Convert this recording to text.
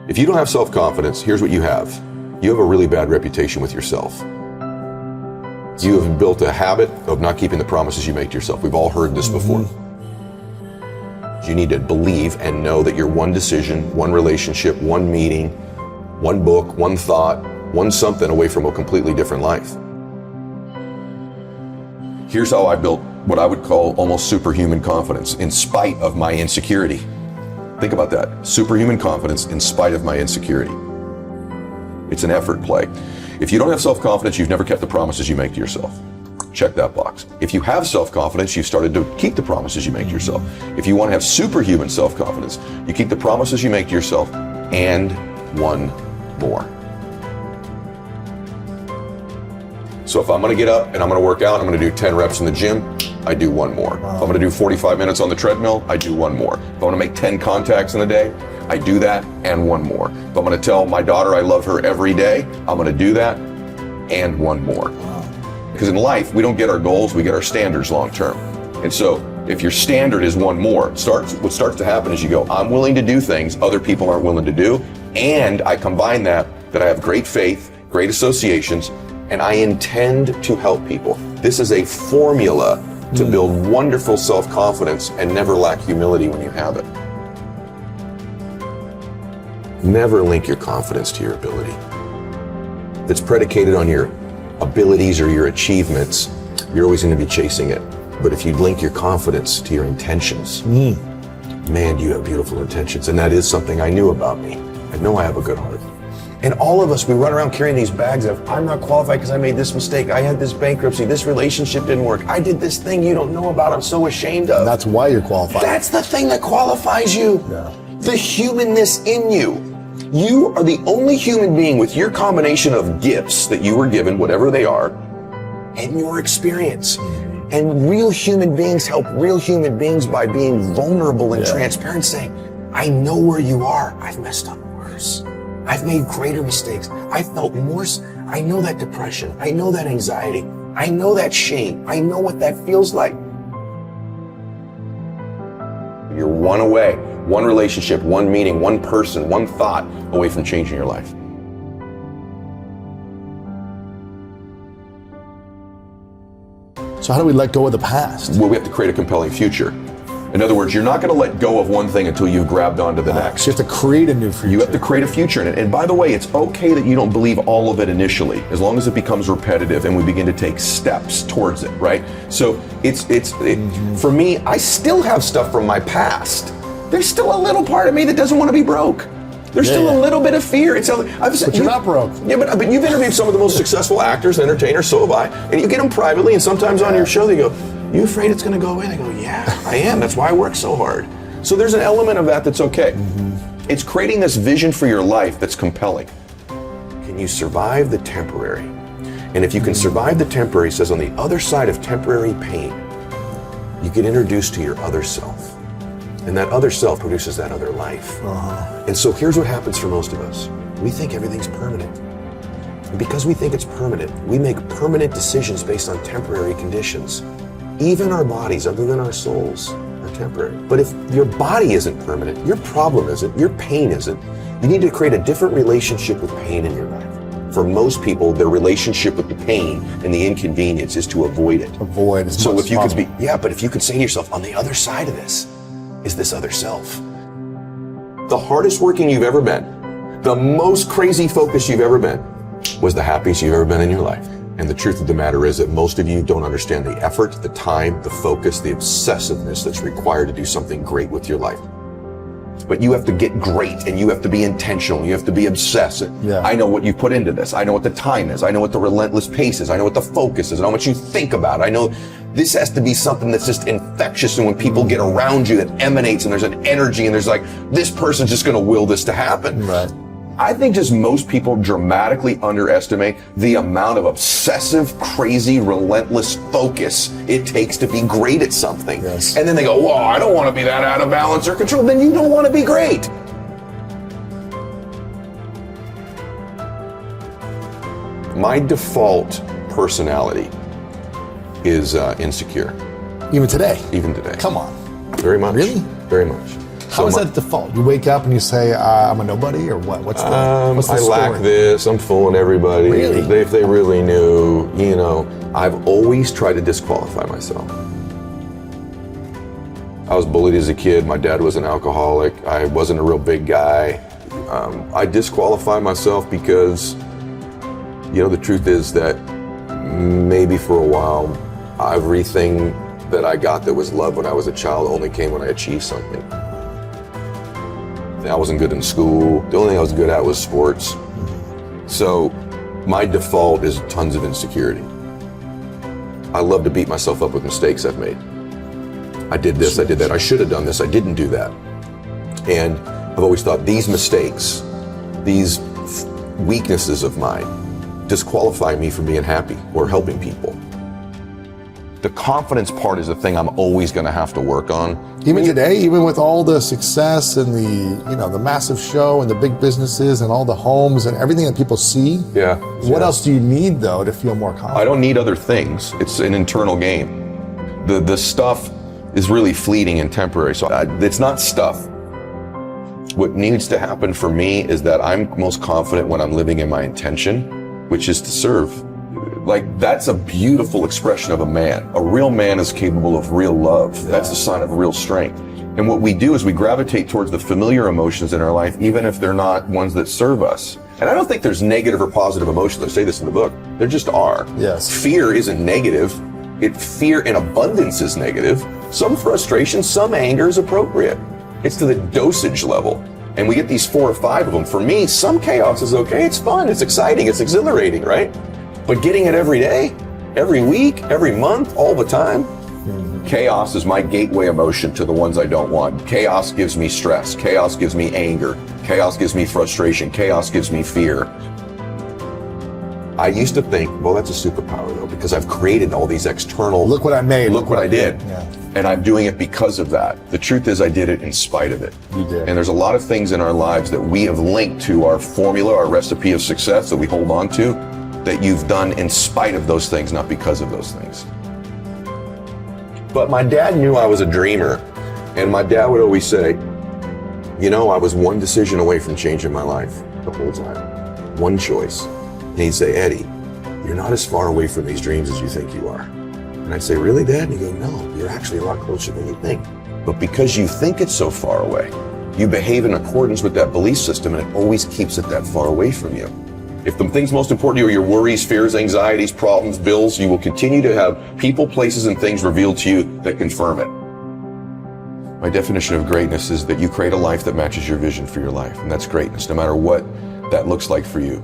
If you don't have self-confidence, here's what you have. You have a really bad reputation with yourself. You have built a habit of not keeping the promises you make to yourself. We've all heard this before. You need to believe and know that you're one decision, one relationship, one meeting, one book, one thought, one something away from a completely different life. Here's how I built what I would call almost superhuman confidence in spite of my insecurity. Think about that. Superhuman confidence in spite of my insecurity. It's an effort play. If you don't have self-confidence, you've never kept the promises you make to yourself. Check that box. If you have self-confidence, you've started to keep the promises you make to yourself. If you want to have superhuman self-confidence, you keep the promises you make to yourself and one more. So if I'm going to get up and I'm going to work out, I'm going to do 10 reps in the gym, I do one more. Wow. If I'm going to do 45 minutes on the treadmill, I do one more. If I want to make 10 contacts in a day, I do that and one more. If I'm going to tell my daughter I love her every day, I'm going to do that and one more. Because in life, we don't get our goals, we get our standards long term. And so if your standard is one more, what starts to happen is you go, I'm willing to do things other people aren't willing to do. And I combine that I have great faith, great associations, and I intend to help people. This is a formula to build wonderful self-confidence and never lack humility when you have it. Never link your confidence to your ability. If it's predicated on your abilities or your achievements, you're always going to be chasing it. But if you link your confidence to your intentions, man, you have beautiful intentions. And that is something I knew about me. I know I have a good heart. And all of us, we run around carrying these bags of, I'm not qualified because I made this mistake. I had this bankruptcy. This relationship didn't work. I did this thing you don't know about. I'm so ashamed of. And that's why you're qualified. That's the thing that qualifies you. Yeah. The humanness in you. You are the only human being with your combination of gifts that you were given, whatever they are, and your experience. And real human beings help real human beings by being vulnerable and transparent, saying, I know where you are. I've messed up worse. I've made greater mistakes. I felt more. I know that depression. I know that anxiety. I know that shame. I know what that feels like. You're one away, one relationship, one meeting, one person, one thought away from changing your life. So how do we let go of the past? Well, we have to create a compelling future. In other words, you're not going to let go of one thing until you've grabbed onto the next. So you have to create a new future. You have to create a future in it. And by the way, it's okay that you don't believe all of it initially, as long as it becomes repetitive and we begin to take steps towards it, right? So for me, I still have stuff from my past. There's still a little part of me that doesn't want to be broke. There's still a little bit of fear. But you're not broke. Yeah, but you've interviewed some of the most successful actors and entertainers, so have I. And you get them privately, and sometimes on your show they go, you afraid it's going to go away? They go, yeah, I am. That's why I work so hard. So there's an element of that that's okay. It's creating this vision for your life that's compelling. Can you survive the temporary? And if you can survive the temporary, it says on the other side of temporary pain, you get introduced to your other self. And that other self produces that other life. And so here's what happens for most of us. We think everything's permanent. And because we think it's permanent, we make permanent decisions based on temporary conditions. Even our bodies, other than our souls, are temporary. But if your body isn't permanent, your problem isn't, your pain isn't, you need to create a different relationship with pain in your life. For most people, their relationship with the pain and the inconvenience is to avoid it. Avoid as So much if you as could but if you could say to yourself, on the other side of this is this other self. The hardest working you've ever been, the most crazy focused you've ever been, was the happiest you've ever been in your life. And the truth of the matter is that most of you don't understand the effort, the time, the focus, the obsessiveness that's required to do something great with your life. But you have to get great, and you have to be intentional, you have to be obsessive. I know what you put into this. I know what the time is. I know what the relentless pace is. I know what the focus is. I know what you think about. I know this has to be something that's just infectious, and when people get around you, it emanates, and there's an energy, and there's like, this person's just going to will this to happen. Right. I think just most people dramatically underestimate the amount of obsessive, crazy, relentless focus it takes to be great at something. Yes. And then they go, whoa, I don't want to be that out of balance or control. Then you don't want to be great. My default personality is insecure. Even today? Even today. Come on. Very much. Really? Very much. How is that default? You wake up and you say, I'm a nobody, or what? What's the I story? lack this, I'm fooling everybody. Really? If they really knew, I've always tried to disqualify myself. I was bullied as a kid. My dad was an alcoholic. I wasn't a real big guy. I disqualify myself because, the truth is that maybe for a while, everything that I got that was love when I was a child only came when I achieved something. I wasn't good in school. The only thing I was good at was sports. So my default is tons of insecurity. I love to beat myself up with mistakes I've made. I did this, I did that, I should have done this, I didn't do that. And I've always thought these mistakes, these weaknesses of mine, disqualify me from being happy or helping people. The confidence part is the thing I'm always going to have to work on. Even today, even with all the success and the massive show and the big businesses and all the homes and everything that people see. Yeah. What else do you need though to feel more confident? I don't need other things. It's an internal game. The stuff is really fleeting and temporary. So it's not stuff. What needs to happen for me is that I'm most confident when I'm living in my intention, which is to serve. Like, that's a beautiful expression of a man. A real man is capable of real love. Yeah. That's a sign of real strength. And what we do is we gravitate towards the familiar emotions in our life, even if they're not ones that serve us. And I don't think there's negative or positive emotions. I say this in the book. There just are. Yes. Fear isn't negative. Fear in abundance is negative. Some frustration, some anger is appropriate. It's to the dosage level. And we get these 4 or 5 of them. For me, some chaos is okay. It's fun. It's exciting. It's exhilarating, right? But getting it every day, every week, every month, all the time, chaos is my gateway emotion to the ones I don't want. Chaos gives me stress. Chaos gives me anger. Chaos gives me frustration. Chaos gives me fear. I used to think, well, that's a superpower though, because I've created all these external. Look what I made. Look what I did. Yeah. And I'm doing it because of that. The truth is I did it in spite of it. You did. And there's a lot of things in our lives that we have linked to our formula, our recipe of success that we hold on to, that you've done in spite of those things, not because of those things. But my dad knew I was a dreamer. And my dad would always say, I was one decision away from changing my life the whole time. One choice. And he'd say, Eddie, you're not as far away from these dreams as you think you are. And I'd say, really, Dad? And he'd go, no, you're actually a lot closer than you think. But because you think it's so far away, you behave in accordance with that belief system, and it always keeps it that far away from you. If the things most important to you are your worries, fears, anxieties, problems, bills, you will continue to have people, places, and things revealed to you that confirm it. My definition of greatness is that you create a life that matches your vision for your life, and that's greatness, no matter what that looks like for you.